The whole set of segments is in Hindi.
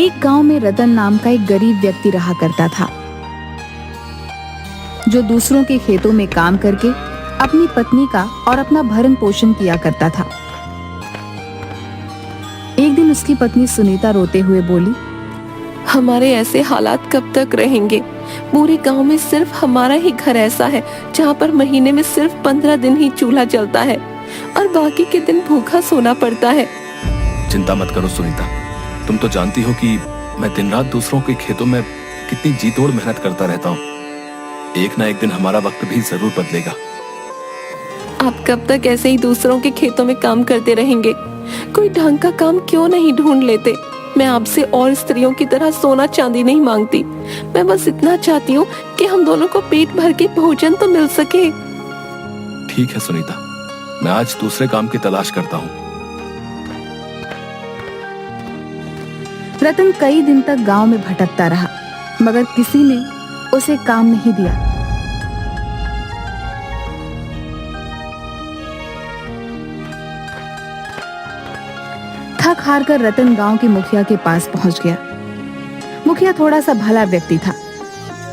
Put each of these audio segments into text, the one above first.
एक गांव में रतन नाम का एक गरीब व्यक्ति रहा करता था, जो दूसरों के खेतों में काम करके अपनी पत्नी का और अपना भरण पोषण किया करता था। एक दिन उसकी पत्नी सुनीता रोते हुए बोली, हमारे ऐसे हालात कब तक रहेंगे? पूरे गांव में सिर्फ हमारा ही घर ऐसा है जहाँ पर महीने में सिर्फ 15 दिन ही चूल्हा जलता है और बाकी के दिन भूखा सोना पड़ता है। चिंता मत करो सुनीता, तुम तो जानती हो कि मैं दिन रात दूसरों के खेतों में कितनी जी तोड़ मेहनत करता रहता हूँ। एक ना एक दिन हमारा वक्त भी जरूर बदलेगा। आप कब तक ऐसे ही दूसरों के खेतों में काम करते रहेंगे? कोई ढंग का काम क्यों नहीं ढूंढ लेते? मैं आपसे और स्त्रियों की तरह सोना चांदी नहीं मांगती, मैं बस इतना चाहती हूँ कि हम दोनों को पेट भर के भोजन तो मिल सके। ठीक है सुनीता, मैं आज दूसरे काम की तलाश करता हूँ। रतन कई दिन तक गांव में भटकता रहा, मगर किसी ने उसे काम नहीं दिया। थक हार कर रतन गांव के मुखिया के पास पहुंच गया। मुखिया थोड़ा सा भला व्यक्ति था।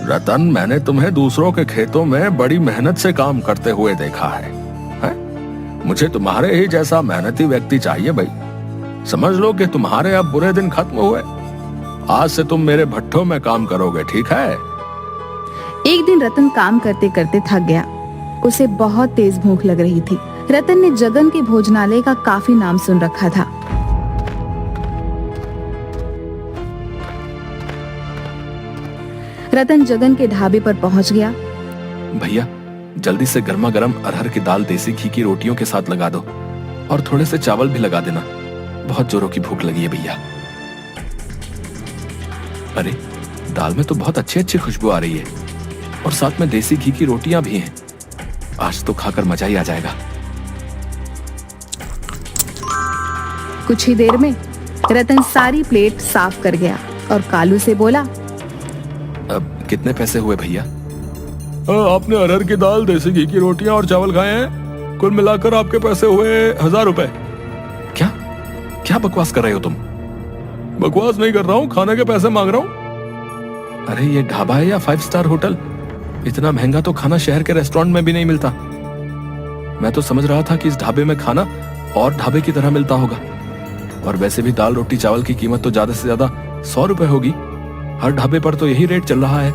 रतन, मैंने तुम्हें दूसरों के खेतों में बड़ी मेहनत से काम करते हुए देखा है? मुझे तुम्हारे ही जैसा मेहनती व्यक्ति चाहिए भाई। समझ लो कि तुम्हारे अब बुरे दिन खत्म हुए। आज से तुम मेरे भट्ठों में काम करोगे, ठीक है? एक दिन रतन काम करते करते थक गया। उसे बहुत तेज भूख लग रही थी। रतन ने जगन के भोजनालय का काफी नाम सुन रखा था। रतन जगन के ढाबे पर पहुंच गया। भैया, जल्दी से गर्मा गर्म अरहर की दाल देसी घी की रोटियों के साथ लगा दो और थोड़े से चावल भी लगा देना। बहुत जोरों की भूख लगी है भैया। अरे, दाल में तो बहुत अच्छी अच्छी खुशबू आ रही है और साथ में देसी घी की रोटियां भी हैं। आज तो खाकर मजा ही आ जाएगा। कुछ ही देर में रतन सारी प्लेट साफ कर गया और कालू से बोला, अब कितने पैसे हुए भैया? आपने अरहर की दाल, देसी घी की रोटियां और चावल खाए हैं। कुल मिलाकर आपके पैसे हुए 1000 रुपए। क्या क्या बकवास कर रहे हो तुम? बकवास नहीं कर रहा हूँ, खाने के पैसे मांग रहा हूँ। अरे ये ढाबा है या 5 स्टार होटल? इतना महंगा तो खाना शहर के रेस्टोरेंट में भी नहीं मिलता। मैं तो समझ रहा था कि इस ढाबे में खाना और ढाबे की तरह मिलता होगा। और वैसे भी दाल रोटी चावल की कीमत तो ज्यादा से ज्यादा 100 रुपए होगी। हर ढाबे पर तो यही रेट चल रहा है।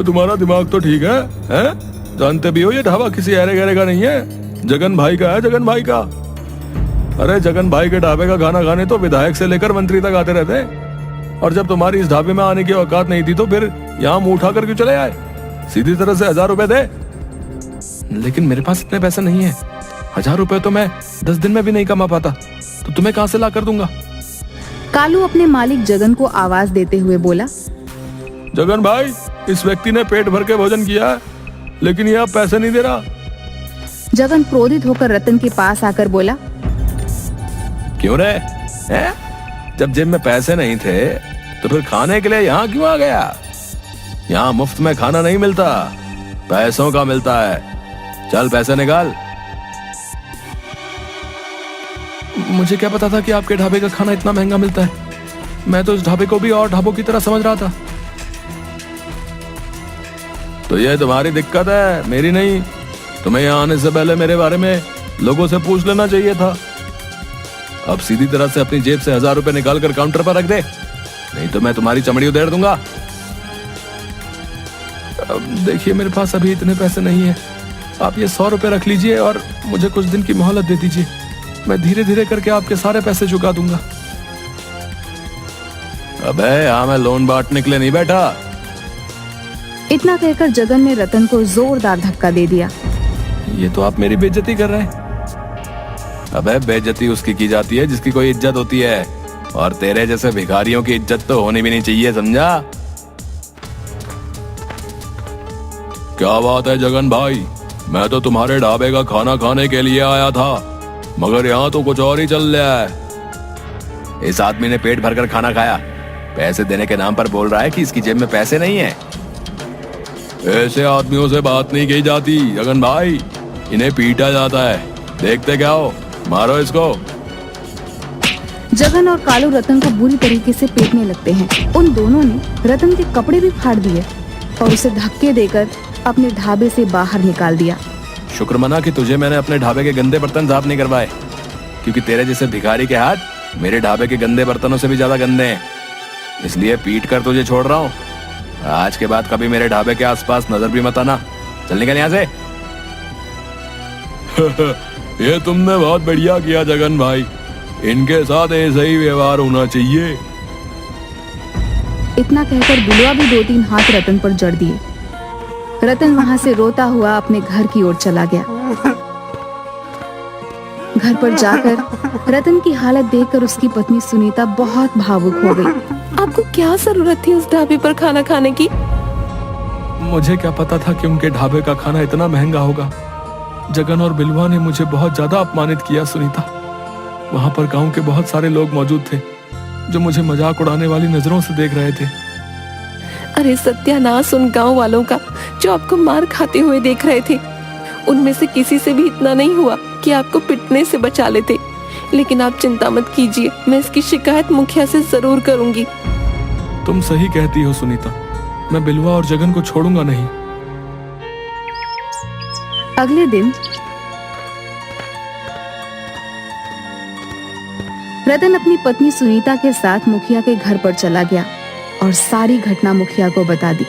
तुम्हारा दिमाग तो ठीक है, हैं? जानते भी हो ये ढाबा किसी अरे गहरे का नहीं है, जगन भाई का है, जगन भाई का। अरे जगन भाई के ढाबे का खाना खाने तो विधायक से लेकर मंत्री तक आते रहते हैं। और जब तुम्हारी इस ढाबे में आने की औकात नहीं थी तो फिर यहाँ मुंह उठा कर क्यों चले आए? सीधी तरह से 1000 रुपए दे। लेकिन मेरे पास इतने पैसे नहीं है। 1000 रुपए तो मैं 10 दिन में भी नहीं कमा पाता, तो तुम्हें कहाँ से ला कर दूंगा? कालू अपने मालिक जगन को आवाज देते हुए बोला, जगन भाई, इस व्यक्ति ने पेट भर के भोजन किया है, लेकिन ये अब पैसे नहीं दे रहा। जगन क्रोधित होकर रतन के पास आकर बोला, क्यों रे? जब जेब में पैसे नहीं थे तो फिर खाने के लिए यहाँ क्यों आ गया? यहाँ मुफ्त में खाना नहीं मिलता, पैसों का मिलता है। चल पैसे निकाल। मुझे क्या पता था कि आपके ढाबे का खाना इतना महंगा मिलता है। मैं तो इस ढाबे को भी और ढाबों की तरह समझ रहा था। तो ये तुम्हारी दिक्कत है, मेरी नहीं। तुम्हें यहाँ आने से पहले मेरे बारे में लोगों से पूछ लेना चाहिए था। अब सीधी तरह से अपनी जेब से 1000 रुपए निकाल कर काउंटर पर रख दे, नहीं तो मैं तुम्हारी चमड़ी उधेड़ दूंगा। अब देखिए, मेरे पास अभी इतने पैसे नहीं है। आप ये 100 रुपए रख लीजिए और मुझे कुछ दिन की मोहलत दे दीजिए। मैं धीरे धीरे करके आपके सारे पैसे चुका दूंगा। अबे यहाँ मैं लोन बांटने के लिए नहीं बैठा। इतना कहकर जगन ने रतन को जोरदार धक्का दे दिया। ये तो आप मेरी बेइज्जती कर रहे हैं। अबे बेइज्जती उसकी की जाती है जिसकी कोई इज्जत होती है, और तेरे जैसे भिखारियों की इज्जत तो होनी भी नहीं चाहिए, समझा? क्या बात है जगन भाई, मैं तो तुम्हारे ढाबे का खाना खाने के लिए आया था, मगर यहाँ तो कुछ और ही चल रहा है। इस आदमी ने पेट भरकर खाना खाया, पैसे देने के नाम पर बोल रहा है कि इसकी जेब में पैसे नहीं है। ऐसे आदमियों से बात नहीं की जाती जगन भाई, इन्हें पीटा जाता है। देखते क्या हो, मारो इसको। जगन और कालू रतन को बुरी तरीके से पीटने लगते हैं। उन दोनों ने रतन के कपड़े भी फाड़ दिए और उसे धक्के देकर अपने ढाबे से बाहर निकाल दिया। शुक्र मना कि तुझे मैंने अपने ढाबे के गंदे बर्तन साफ नहीं करवाए, क्योंकि तेरे जैसे भिखारी के हाथ मेरे ढाबे के गंदे बर्तनों से भी ज्यादा गंदे हैं। इसलिए पीट कर तुझे छोड़ रहा हूँ। आज के बाद कभी मेरे ढाबे के आसपास नजर भी मत आना। चल निकल यहाँ से। ये तुमने बहुत बढ़िया किया जगन भाई, इनके साथ ऐसा ही व्यवहार होना चाहिए। इतना कहकर बिलवा भी 2-3 हाथ रतन पर जड़ दिए। रतन वहां से रोता हुआ अपने घर की ओर चला गया। घर पर जाकर रतन की हालत देखकर उसकी पत्नी सुनीता बहुत भावुक हो गई। आपको क्या जरूरत थी उस ढाबे पर खाना खाने की? मुझे क्या पता था कि उनके ढाबे का खाना इतना महंगा होगा। जगन और बिलवा ने मुझे बहुत ज्यादा अपमानित किया सुनीता। वहां पर गांव के बहुत सारे लोग मौजूद थे जो मुझे मजाक उड़ाने वाली नजरों से देख रहे थे। अरे सत्यानाश उन गांव वालों का जो आपको मार खाते हुए देख रहे थे। उनमें से किसी से भी इतना नहीं हुआ कि आपको पिटने से बचा लेते। लेकिन आप चिंता मत कीजिए, मैं इसकी शिकायत मुखिया से जरूर करूंगी। तुम सही कहती हो सुनीता, मैं बिलवा और जगन को छोड़ूंगा नहीं। अगले दिन रतन अपनी पत्नी सुनीता के साथ मुखिया के घर पर चला गया और सारी घटना मुखिया को बता दी।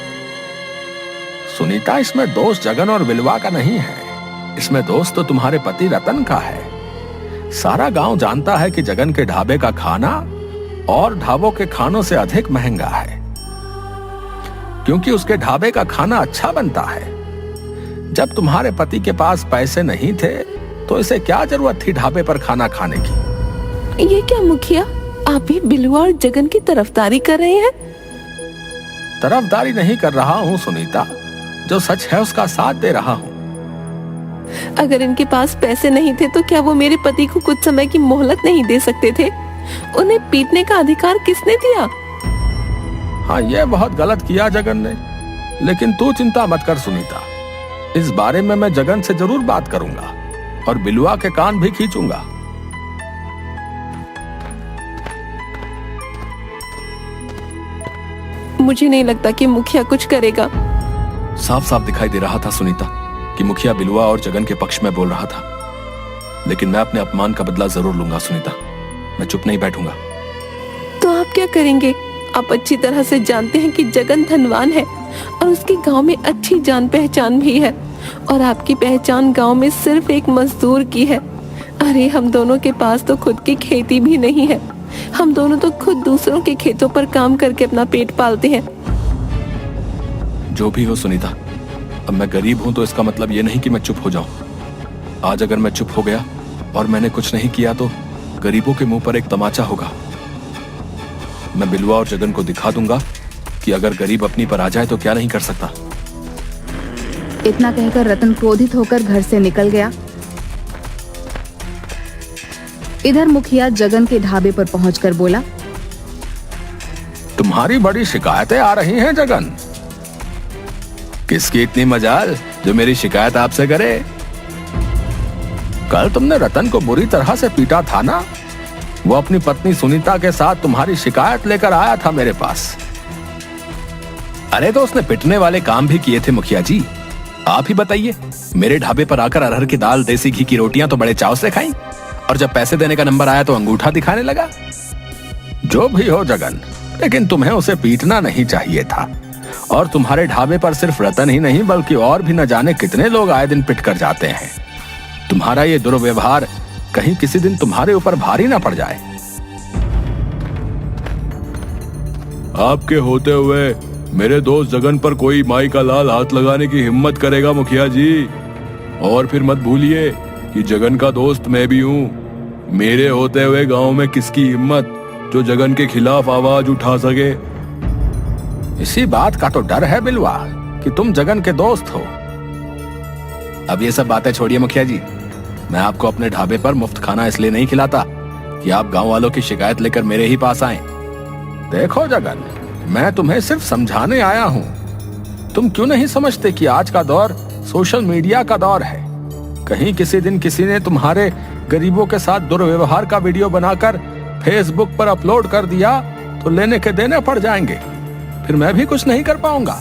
सुनीता, इसमें दोष जगन और बिलवा का नहीं है, इसमें दोष तो तुम्हारे पति रतन का है। सारा गांव जानता है कि जगन के ढाबे का खाना और ढाबों के खानों से अधिक महंगा है, क्योंकि उसके ढाबे का खाना अच्छा बनता है। जब तुम्हारे पति के पास पैसे नहीं थे तो इसे क्या जरूरत थी ढाबे पर खाना खाने की? ये क्या मुखिया, आप भी बिलवा और जगन की तरफदारी कर रहे हैं? तरफदारी नहीं कर रहा हूँ सुनीता, जो सच है उसका साथ दे रहा हूँ। अगर इनके पास पैसे नहीं थे तो क्या वो मेरे पति को कुछ समय की मोहलत नहीं दे सकते थे? उन्हें पीटने का अधिकार किसने दिया? हाँ, ये बहुत गलत किया जगन ने, लेकिन तू चिंता मत कर सुनीता, इस बारे में मैं जगन से जरूर बात करूंगा और बिलवा के कान भी खींचूंगा। मुझे नहीं लगता कि मुखिया कुछ करेगा। साफ साफ दिखाई दे रहा था सुनीता कि मुखिया बिलवा और जगन के पक्ष में बोल रहा था, लेकिन मैं अपने अपमान का बदला जरूर लूंगा सुनीता। मैं चुप नहीं बैठूंगा। तो आप क्या करेंगे? आप अच्छी तरह से जानते हैं कि जगन धनवान है और उसके गांव में अच्छी जान पहचान भी है, और आपकी पहचान गांव में सिर्फ एक मजदूर की है। अरे हम दोनों के पास तो खुद की खेती भी नहीं है। हम दोनों तो खुद दूसरों के खेतों पर काम करके अपना पेट पालते हैं। जो भी हो सुनीता, अब मैं गरीब हूं तो इसका मतलब ये नहीं कि मैं चुप हो जाऊं। आज अगर मैं चुप हो गया और मैंने कुछ नहीं किया तो गरीबों के मुंह पर एक तमाचा होगा। मैं बिलवा और जगन को दिखा दूंगा कि अगर गरीब अपनी पर आ जाए तो क्या नहीं कर सकता। इतना कहकर रतन क्रोधित होकर घर से निकल गया। इधर मुखिया जगन के ढाबे पर पहुंचकर बोला, तुम्हारी बड़ी शिकायतें आ रही हैं जगन। किसकी इतनी मजाल जो मेरी शिकायत आपसे करे? कल तुमने रतन को बुरी तरह से पीटा था ना? वो अपनी पत्नी सुनीता के साथ तुम्हारी शिकायत लेकर आया था मेरे पास। अरे तो उसने पिटने वाले काम भी किए थे मुखिया जी। आप ही बताइए, मेरे ढाबे पर आकर अरहर की दाल, देसी घी की रोटियां तो बड़े चाव से खाई, और जब पैसे देने का नंबर आया तो अंगूठा दिखाने लगा। जो भी हो जगन, लेकिन तुम्हें उसे पीटना नहीं चाहिए था। और तुम्हारे ढाबे पर सिर्फ रतन ही नहीं बल्कि और भी न जाने कितने लोग आए दिन पिट कर जाते हैं। तुम्हारा ये दुर्व्यवहार कहीं किसी दिन तुम्हारे ऊपर भारी ना पड़ जाए। आपके होते हुए मेरे दोस्त जगन पर कोई माई का लाल हाथ लगाने की हिम्मत करेगा मुखिया जी? और फिर मत भूलिए कि जगन का दोस्त मैं भी हूँ। मेरे होते हुए गांव में किसकी हिम्मत जो जगन के खिलाफ आवाज उठा सके? इसी बात का तो डर है बिलवा कि तुम जगन के दोस्त हो। अब ये सब बातें छोड़िए मुखिया जी। मैं आपको अपने ढाबे पर मुफ्त खाना इसलिए नहीं खिलाता कि आप गांव वालों की शिकायत लेकर मेरे ही पास आए। देखो जगन, मैं तुम्हें सिर्फ समझाने आया हूं। तुम क्यों नहीं समझते कि आज का दौर सोशल मीडिया का दौर है? कहीं किसी दिन किसी ने तुम्हारे गरीबों के साथ दुर्व्यवहार का वीडियो बनाकर फेसबुक पर अपलोड कर दिया तो लेने के देने पड़ जाएंगे, फिर मैं भी कुछ नहीं कर पाऊंगा।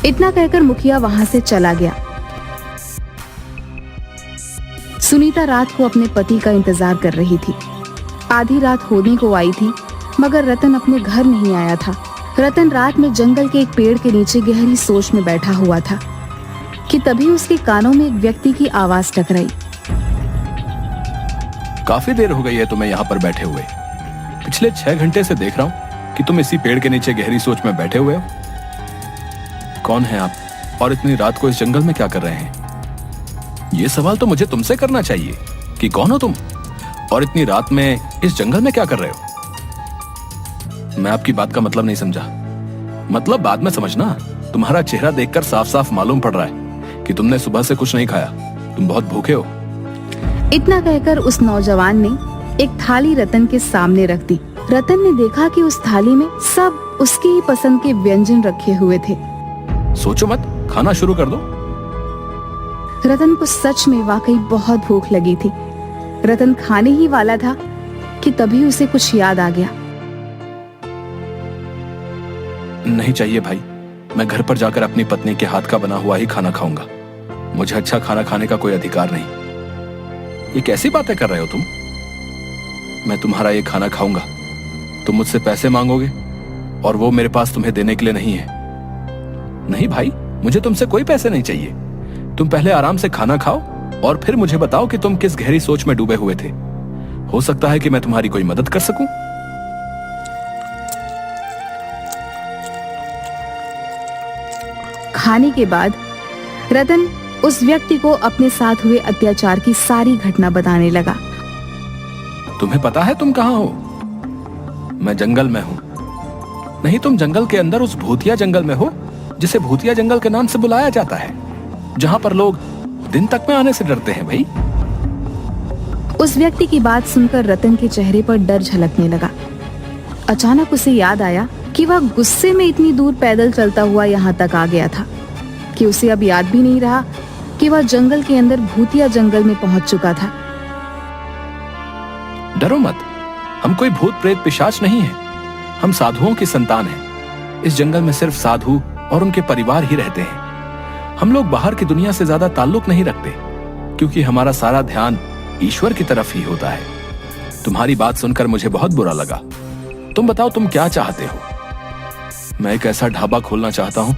इतना कहकर मुखिया वहां से चला गया। सुनीता रात को अपने पति का इंतजार कर रही थी। आधी रात होने को आई थी, मगर रतन अपने घर नहीं आया था। रतन रात में जंगल के एक पेड़ के नीचे गहरी सोच में बैठा हुआ था कि तभी उसके कानों में एक व्यक्ति की आवाज टकराई। काफी देर हो गई है तुम्हें यहाँ पर बैठे हुए। पिछले 6 घंटे से देख रहा हूँ कि तुम इसी पेड़ के नीचे गहरी सोच में बैठे हुए हो। कौन है आप और इतनी रात को इस जंगल में क्या कर रहे हैं? ये सवाल तो मुझे तुमसे करना चाहिए कि कौन हो तुम और इतनी रात में इस जंगल में क्या कर रहे हो? मैं आपकी बात का मतलब नहीं समझा। मतलब बाद में समझना। तुम्हारा चेहरा देखकर साफ साफ मालूम पड़ रहा है कि तुमने सुबह से कुछ नहीं खाया। तुम बहुत भूखे हो। इतना कहकर उस नौजवान ने एक थाली रतन के सामने रख दी। रतन ने देखा कि उस थाली में सब उसकी ही पसंद के व्यंजन रखे हुए थे। सोचो मत, खाना शुरू कर दो। रतन को सच में वाकई बहुत भूख लगी थी। रतन खाने ही वाला था कि तभी उसे कुछ याद आ गया। नहीं चाहिए भाई, मैं घर पर जाकर अपनी पत्नी के हाथ का बना हुआ ही खाना खाऊंगा। मुझे अच्छा खाना खाने का कोई अधिकार नहीं। ये कैसी बातें कर रहे हो तुम? मैं तुम्हारा ये खाना खाऊंगा, तुम मुझसे पैसे मांगोगे और वो मेरे पास तुम्हें देने के लिए नहीं है। नहीं भाई, मुझे तुमसे कोई पैसे नहीं चाहिए। तुम पहले आराम से खाना खाओ और फिर मुझे बताओ कि तुम किस गहरी सोच में डूबे हुए थे। हो सकता है कि मैं तुम्हारी कोई मदद कर सकूं। खाने के बाद रतन उस व्यक्ति को अपने साथ हुए अत्याचार की सारी घटना बताने लगा। तुम्हें पता है तुम कहां हो? मैं जंगल में हूं। नहीं, तुम जंगल के अंदर उस भूतिया जंगल में हो जिसे भूतिया जंगल के नाम से बुलाया जाता है, जहां पर लोग दिन तक में आने से डरते हैं। भाई, उस व्यक्ति की बात सुनकर रतन के चेहरे पर डर झलकने लगा। अचानक उसे याद आया कि वह गुस्से में इतनी दूर पैदल चलता हुआ यहाँ तक आ गया था कि उसे अब याद भी नहीं रहा कि वह जंगल के अंदर भूतिया जंगल में पहुंच चुका था। डरो मत, हम कोई भूत प्रेत पिशाच नहीं है। हम साधुओं की संतान हैं। इस जंगल में सिर्फ साधु और उनके परिवार ही रहते हैं। हम लोग बाहर की दुनिया से ज्यादा ताल्लुक नहीं रखते, क्योंकि हमारा सारा ध्यान ईश्वर की तरफ ही होता है। तुम्हारी बात सुनकर मुझे बहुत बुरा लगा। तुम बताओ, तुम क्या चाहते हो? मैं एक ऐसा ढाबा खोलना चाहता हूँ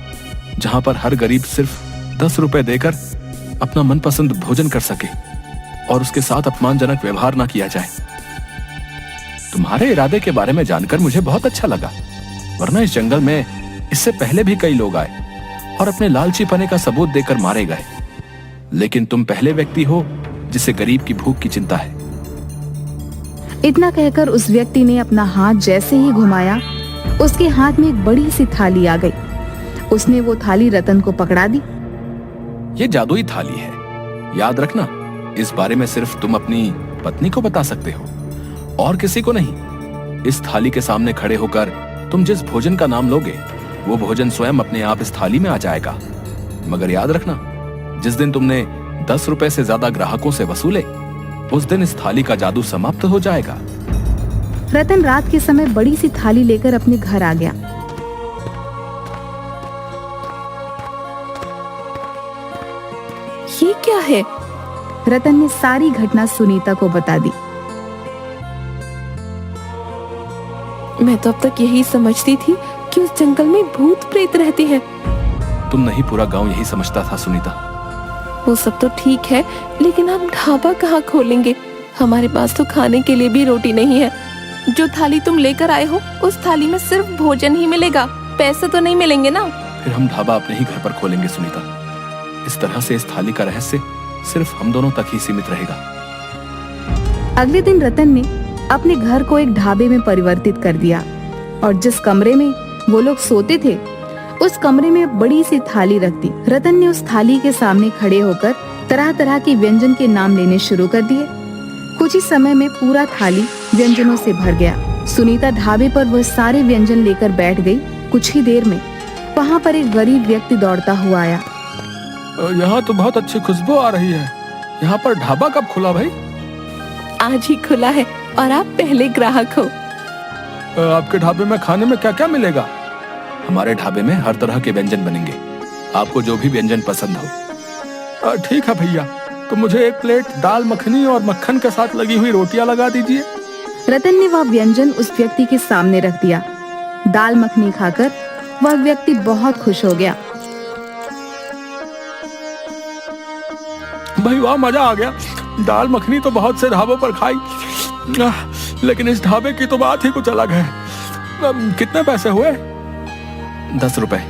जहां पर हर गरीब सिर्फ 10 रुपए देकर अपना मनपसंद भोजन कर सके और उसके साथ अपमानजनक व्यवहार ना किया जाए। तुम्हारे इरादे के बारे में जानकर मुझे बहुत अच्छा लगा, वरना इस जंगल में इससे पहले भी कई लोग आए और अपने लालचीपने का सबूत देकर मारे गए, लेकिन तुम पहले व्यक्ति हो जिसे गरीब की भूख की चिंता है। इतना कहकर उस व्यक्ति ने अपना हाथ जैसे ही घुमाया, उसके हाथ में एक बड़ी सी थाली आ गई। उसने वो थाली रतन को पकड़ा दी। ये जादुई थाली है, याद रखना। इस बारे में सिर्फ तुम अपनी पत्नी को बता सकते हो और किसी को नहीं। इस थाली के सामने खड़े होकर तुम जिस भोजन का नाम लोगे, वो भोजन स्वयं अपने आप इस थाली में आ जाएगा। मगर याद रखना, जिस दिन तुमने 10 रुपए से ज्यादा ग्राहकों से वसूले, उस दिन इस थाली का जादू समाप्त हो जाएगा। रतन रात के समय बड़ी सी थाली लेकर अपने घर आ गया। ये क्या है? रतन ने सारी घटना सुनीता को बता दी। मैं तो अब तक यही समझती थी कि उस जंगल में भूत प्रेत रहते हैं। तुम नहीं, पूरा गांव यही समझता था सुनीता। वो सब तो ठीक है, लेकिन हम ढाबा कहाँ खोलेंगे? हमारे पास तो खाने के लिए भी रोटी नहीं है। जो थाली तुम लेकर आए हो, उस थाली में सिर्फ भोजन ही मिलेगा, पैसे तो नहीं मिलेंगे ना। फिर हम ढाबा अपने ही घर पर खोलेंगे सुनीता। इस तरह से इस थाली का रहस्य सिर्फ हम दोनों तक ही सीमित रहेगा। अगले दिन रतन ने अपने घर को एक ढाबे में परिवर्तित कर दिया और जिस कमरे में वो लोग सोते थे, उस कमरे में बड़ी सी थाली रख दी। रतन ने उस थाली के सामने खड़े होकर तरह तरह के व्यंजन के नाम लेने शुरू कर दिए। कुछ ही समय में पूरा थाली व्यंजनों से भर गया। सुनीता ढाबे पर वह सारे व्यंजन लेकर बैठ गई। कुछ ही देर में वहाँ पर एक गरीब व्यक्ति दौड़ता हुआ आया। यहाँ तो बहुत अच्छी खुशबू आ रही है। यहाँ पर ढाबा कब खुला भाई? आज ही खुला है, और आप पहले ग्राहक हो। आपके ढाबे में खाने में क्या क्या मिलेगा? हमारे ढाबे में हर तरह के व्यंजन बनेंगे, आपको जो भी व्यंजन पसंद हो। ठीक है भैया, तो मुझे 1 प्लेट दाल मखनी और मक्खन के साथ लगी हुई रोटियां लगा दीजिए। रतन ने वह व्यंजन उस व्यक्ति के सामने रख दिया। दाल मखनी खाकर वह व्यक्ति बहुत खुश हो गया। भाई वाह, मजा आ गया। दाल मखनी तो बहुत से ढाबों पर खाई, लेकिन इस ढाबे की तो बात ही कुछ अलग है। कितने पैसे हुए? 10 रुपए।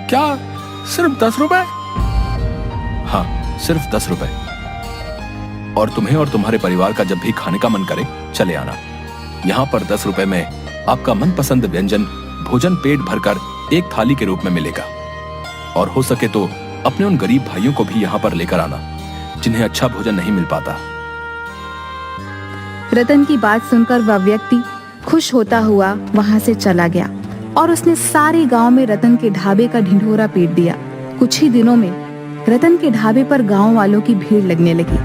क्या, सिर्फ 10 रुपए? हाँ, सिर्फ 10 रुपए। और तुम्हें और तुम्हारे परिवार का जब भी खाने का मन करे चले आना। यहाँ पर 10 रुपए में आपका मनपसंद व्यंजन भोजन पेट भरकर एक थाली के रूप में मिलेगा। और हो सके तो अपने उन गरीब भाइयों को भी यहाँ पर लेकर आना जिन्हें अच्छा भोजन नहीं मिल पाता। रतन की बात सुनकर वह व्यक्ति खुश होता हुआ वहां से चला गया और उसने सारे गांव में रतन के ढाबे का ढिंढोरा पीट दिया। कुछ ही दिनों में रतन के ढाबे पर गांव वालों की भीड़ लगने लगी।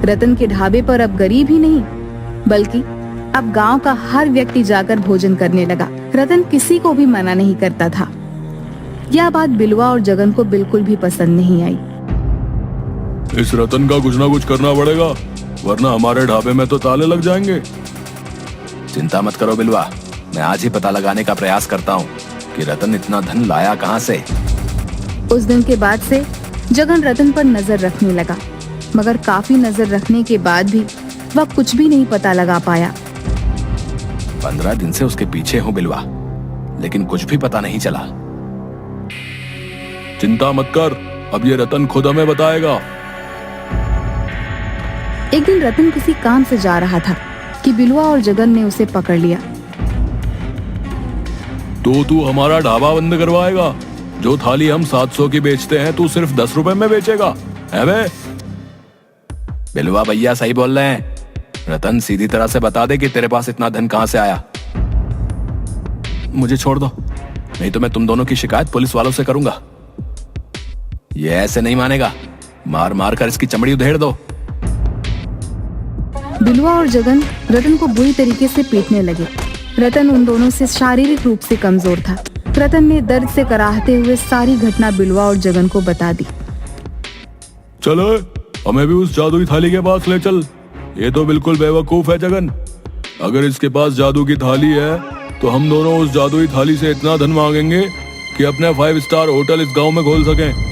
रतन के ढाबे पर अब गरीब ही नहीं बल्कि अब गांव का हर व्यक्ति जाकर भोजन करने लगा। रतन किसी को भी मना नहीं करता था। यह बात बिलवा और जगन को बिल्कुल भी पसंद नहीं आई। इस रतन का कुछ ना कुछ करना पड़ेगा, वरना हमारे ढाबे में तो ताले लग जाएंगे। चिंता मत करो बिलवा, मैं आज ही पता लगाने का प्रयास करता हूँ कि रतन इतना धन लाया कहाँ से। उस दिन के बाद से जगन रतन पर नजर रखने लगा, मगर काफी नजर रखने के बाद भी वह कुछ भी नहीं पता लगा पाया। 15 दिन से उसके पीछे हूँ बिलवा, लेकिन कुछ भी पता नहीं चला। चिंता मत कर, अब ये रतन खुद हमें बताएगा। एक दिन रतन किसी काम से जा रहा था कि बिलवा और जगन ने उसे पकड़ लिया। तो तू हमारा ढाबा बंद करवाएगा? जो थाली हम 700 की बेचते हैं तू सिर्फ 10 रुपए में बेचेगा है बे? बिलवा भैया सही बोल रहे हैं। रतन सीधी तरह से बता दे कि तेरे पास इतना धन कहां से आया। मुझे छोड़ दो, नहीं तो मैं तुम दोनों की शिकायत पुलिस वालों से करूंगा। ये ऐसे नहीं मानेगा, मार मार कर इसकी चमड़ी उधेड़ दो। बिलवा और जगन रतन को बुरी तरीके से पीटने लगे। रतन उन दोनों से शारीरिक रूप से कमजोर था। रतन ने दर्द से कराहते हुए सारी घटना बिलवा और जगन को बता दी। चलो हमें भी उस जादुई थाली के पास ले चल। ये तो बिल्कुल बेवकूफ है जगन। अगर इसके पास जादू की थाली है तो हम दोनों उस जादुई थाली से इतना धन मांगेंगे कि अपने 5 स्टार होटल इस गांव में खोल सकें।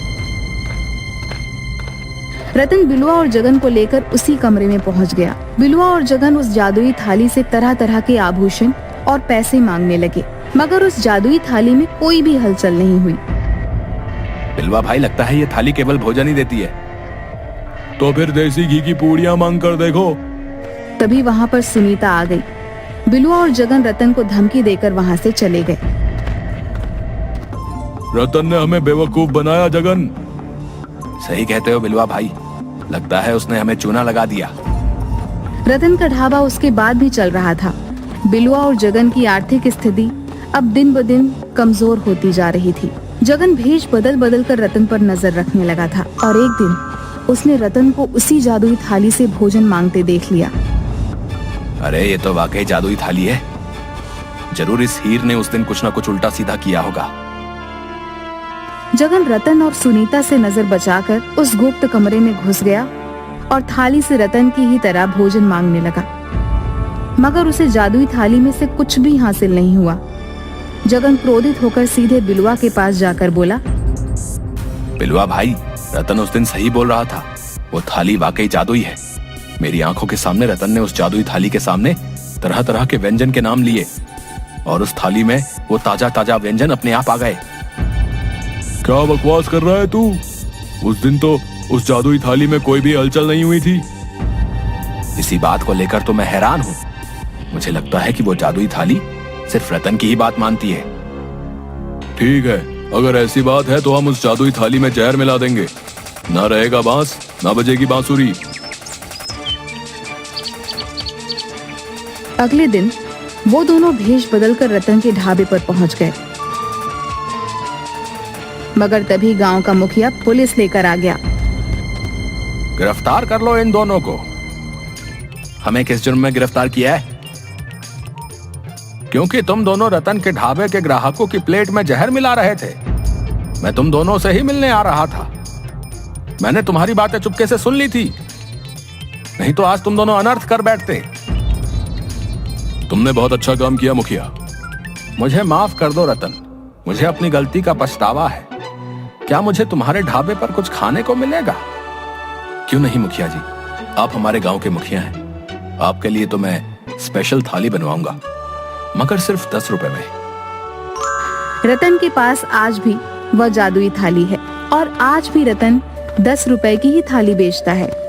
रतन बिलवा और जगन को लेकर उसी कमरे में पहुंच गया। बिलवा और जगन उस जादुई थाली से तरह तरह के आभूषण और पैसे मांगने लगे, मगर उस जादुई थाली में कोई भी हलचल नहीं हुई। बिलवा भाई, लगता है ये थाली केवल भोजन ही देती है। तो फिर देसी घी की पूड़ियां मांग कर देखो। तभी वहाँ पर सुनीता आ गई। बिलवा और जगन रतन को धमकी देकर वहाँ से चले गए। रतन ने हमें बेवकूफ बनाया जगन। सही कहते हो बिलवा भाई, लगता है उसने हमें चूना लगा दिया। रतन का ढाबा उसके बाद भी चल रहा था। बिलवा और जगन की आर्थिक स्थिति अब दिन ब दिन कमजोर होती जा रही थी। जगन भेष बदल बदल कर रतन पर नजर रखने लगा था और एक दिन उसने रतन को उसी जादुई थाली से भोजन मांगते देख लिया। अरे ये तो वाकई जादुई थाली है। जरूर इस हीर ने उस दिन कुछ न कुछ उल्टा सीधा किया होगा। जगन रतन और सुनीता से नजर बचाकर उस गुप्त कमरे में घुस गया और थाली से रतन की ही तरह भोजन मांगने लगा, मगर उसे जादुई थाली में से कुछ भी हासिल नहीं हुआ। जगन क्रोधित होकर सीधे बिलवा के पास जाकर बोला, बिलवा भाई, रतन उस दिन सही बोल रहा था, वो थाली वाकई जादुई है। मेरी आंखों के सामने रतन ने उस जादुई थाली के सामने तरह तरह के व्यंजन के नाम लिए और उस थाली में वो ताजा ताजा व्यंजन अपने आप आ गए। क्या बकवास कर रहा है तू? उस दिन तो उस जादुई थाली में कोई भी हलचल नहीं हुई थी। इसी बात को लेकर तो मैं हैरान हूँ। मुझे लगता है कि वो जादुई थाली सिर्फ रतन की ही बात मानती है। ठीक है, अगर ऐसी बात है तो हम उस जादुई थाली में जहर मिला देंगे। ना रहेगा बांस, ना बजेगी बांसुरी। अगले दिन वो दोनों भेष बदलकर रतन के ढाबे पर पहुंच गए, मगर तभी गांव का मुखिया पुलिस लेकर आ गया। गिरफ्तार कर लो इन दोनों को। हमें किस जुर्म में गिरफ्तार किया है? क्योंकि तुम दोनों रतन के ढाबे के ग्राहकों की प्लेट में जहर मिला रहे थे। मैं तुम दोनों से ही मिलने आ रहा था। मैंने तुम्हारी बातें चुपके से सुन ली थी, नहीं तो आज तुम दोनों अनर्थ कर बैठते। तुमने बहुत अच्छा काम किया मुखिया। मुझे माफ कर दो रतन, मुझे अपनी गलती का पछतावा है। क्या मुझे तुम्हारे ढाबे पर कुछ खाने को मिलेगा? क्यों नहीं मुखिया जी, आप हमारे गांव के मुखिया हैं। आपके लिए तो मैं स्पेशल थाली बनवाऊंगा, मगर सिर्फ 10 रुपए में। रतन के पास आज भी वह जादुई थाली है और आज भी रतन 10 रुपए की ही थाली बेचता है।